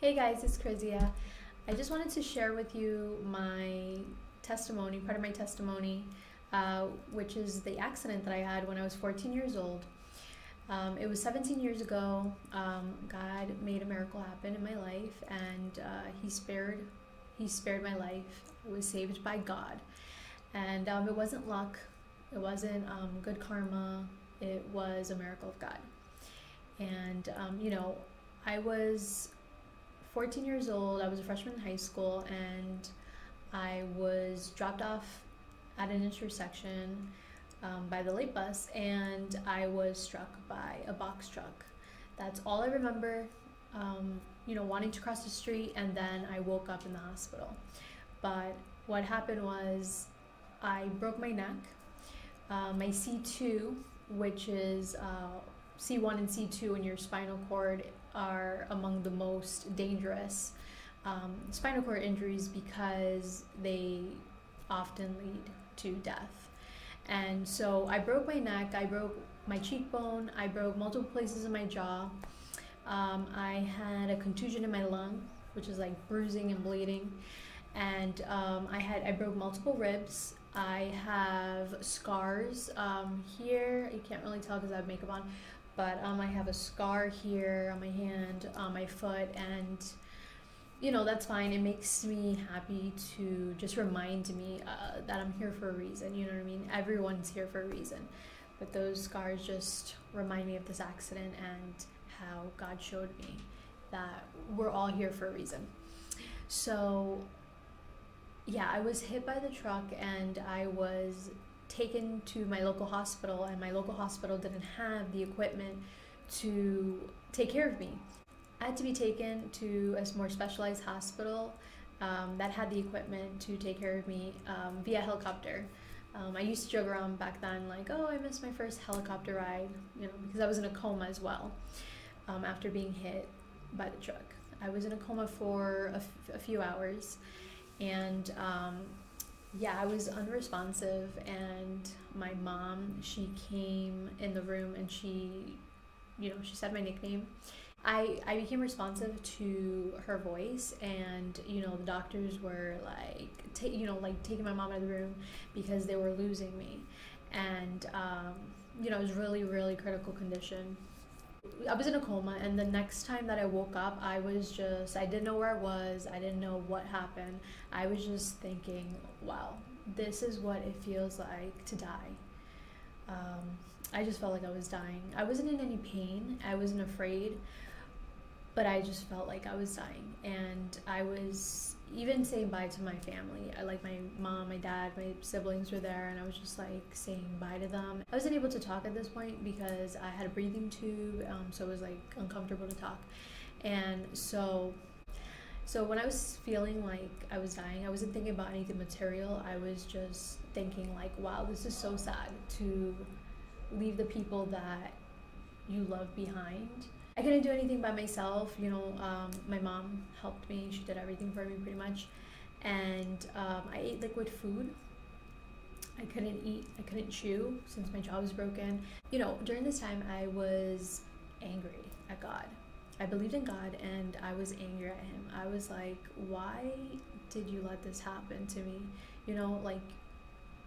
Hey guys, it's Krizia. I just wanted to share with you my testimony, part of my testimony, which is the accident that I had when I was 14 years old. It was 17 years ago. God made a miracle happen in my life, and He spared my life. I was saved by God, and it wasn't luck. It wasn't good karma. It was a miracle of God. And I was 14 years old. I was a freshman in high school, and I was dropped off at an intersection by the late bus, and I was struck by a box truck. That's all I remember. Wanting to cross the street, and then I woke up in the hospital. But what happened was I broke my neck. My C2, which is C1 and C2 in your spinal cord, are among the most dangerous spinal cord injuries because they often lead to death. And so I broke my neck, I broke my cheekbone, I broke multiple places in my jaw. I had a contusion in my lung, which is like bruising and bleeding. And I broke multiple ribs. I have scars here. You can't really tell because I have makeup on, but I have a scar here on my hand, on my foot, and that's fine. It makes me happy to just remind me that I'm here for a reason. You know what I mean? Everyone's here for a reason, but those scars just remind me of this accident and how God showed me that we're all here for a reason. So yeah, I was hit by the truck, and I was taken to my local hospital, and my local hospital didn't have the equipment to take care of me. I had to be taken to a more specialized hospital that had the equipment to take care of me via helicopter. I used to joke around back then, like, oh, I missed my first helicopter ride, because I was in a coma as well after being hit by the truck. I was in a coma for a few hours, and I was unresponsive, and my mom, she came in the room, and she said my nickname. I became responsive to her voice, and the doctors were like taking my mom out of the room because they were losing me, and it was really, really critical condition. I was in a coma, and the next time that I woke up, I didn't know where I was. I didn't know what happened. I was just thinking, wow, this is what it feels like to die. I just felt like I was dying. I wasn't in any pain. I wasn't afraid, but I just felt like I was dying. And I was even saying bye to my family. Like my mom, my dad, my siblings were there, and I was just like saying bye to them. I wasn't able to talk at this point because I had a breathing tube, so it was like uncomfortable to talk. And so when I was feeling like I was dying, I wasn't thinking about anything material. I was just thinking like, wow, this is so sad to leave the people that you love behind. I couldn't do anything by myself. My mom helped me. She did everything for me pretty much. And I ate liquid food. I couldn't eat, I couldn't chew since my jaw was broken. During this time, I was angry at God. I believed in God, and I was angry at Him. I was like, why did you let this happen to me?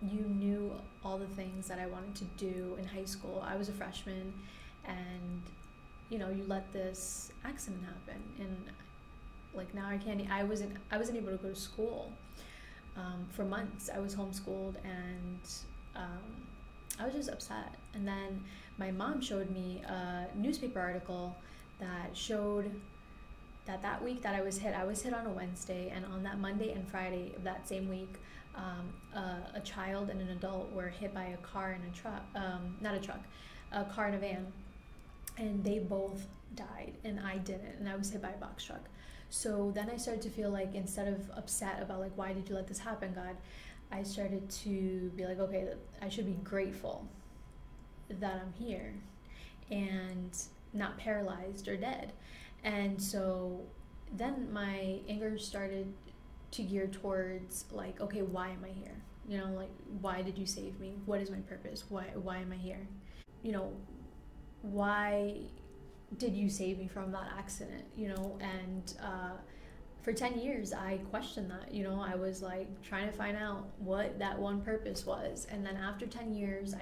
You knew all the things that I wanted to do in high school. I was a freshman, and you let this accident happen, and like now I wasn't able to go to school for months. I was homeschooled, and I was just upset. And then my mom showed me a newspaper article that showed that week that I was hit on a Wednesday, and on that Monday and Friday of that same week, a child and an adult were hit by a car and a truck, a car and a van, and they both died, and I didn't, and I was hit by a box truck. So then I started to feel like, instead of upset about like, why did you let this happen, God, I started to be like, okay, I should be grateful that I'm here and not paralyzed or dead. And so then my anger started to gear towards like, okay, why am I here? Like, why did you save me? What is my purpose? Why am I here? Why did you save me from that accident, you know? And for 10 years, I questioned that, you know? I was like trying to find out what that one purpose was. And then after 10 years,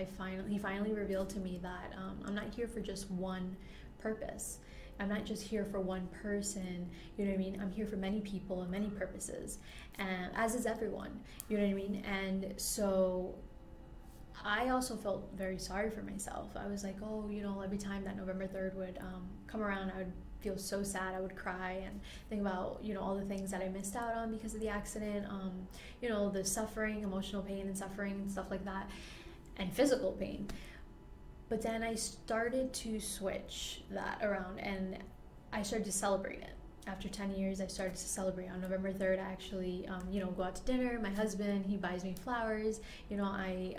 he finally revealed to me that I'm not here for just one purpose. I'm not just here for one person, you know what I mean? I'm here for many people and many purposes, and as is everyone, you know what I mean? And so I also felt very sorry for myself. I was like, oh, you know, every time that November 3rd would come around, I would feel so sad. I would cry and think about, you know, all the things that I missed out on because of the accident, you know, the suffering, emotional pain and suffering and stuff like that, and physical pain. But then I started to switch that around and I started to celebrate it. After 10 years, I started to celebrate. On November 3rd, I actually, you know, go out to dinner. My husband, he buys me flowers. You know, I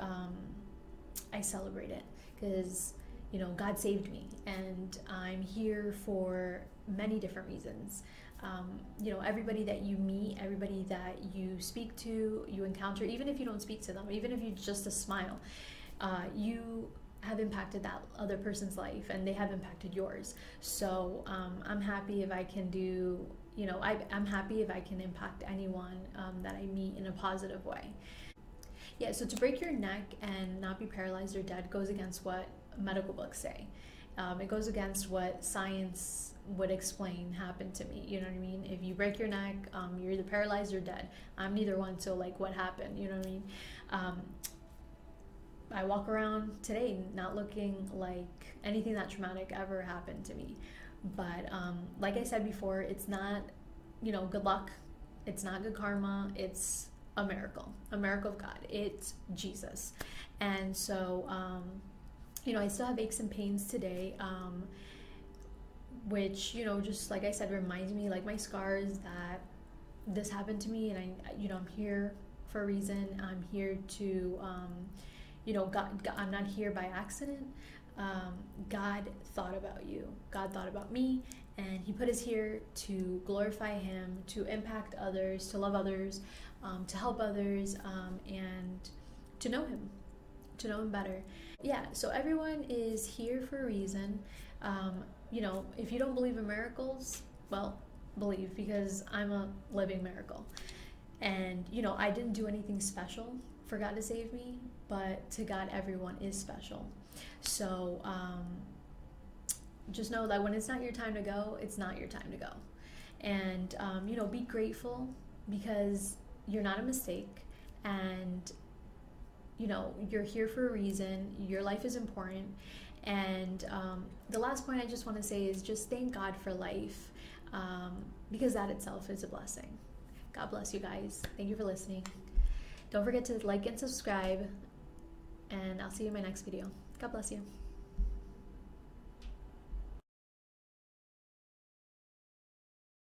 celebrate it because, you know, God saved me, and I'm here for many different reasons. You know, everybody that you meet, everybody that you speak to, you encounter, even if you don't speak to them, even if you just a smile, you have impacted that other person's life, and they have impacted yours. So I'm happy if I can do, you know, I'm happy if I can impact anyone that I meet in a positive way. Yeah, so to break your neck and not be paralyzed or dead goes against what medical books say. It goes against what science would explain happened to me, you know what I mean? If you break your neck, you're either paralyzed or dead. I'm neither one, so like what happened, you know what I mean? I walk around today not looking like anything that traumatic ever happened to me. But like I said before, it's not, you know, good luck. It's not good karma. It's a miracle of God. It's Jesus. And so, you know, I still have aches and pains today, which, you know, just like I said, reminds me, like my scars, that this happened to me, and you know, I'm here for a reason. I'm here to, you know, God, I'm not here by accident. God thought about you. God thought about me, and He put us here to glorify Him, to impact others, to love others, to help others, and to know Him better. Yeah, so everyone is here for a reason. You know, if you don't believe in miracles, well, believe, because I'm a living miracle. And, you know, I didn't do anything special for God to save me, but to God, everyone is special. So just know that when it's not your time to go, it's not your time to go. And, you know, be grateful, because you're not a mistake, and, you know, you're here for a reason. Your life is important. And the last point I just want to say is just thank God for life, because that itself is a blessing. God bless you guys. Thank you for listening. Don't forget to like and subscribe, and I'll see you in my next video. God bless you.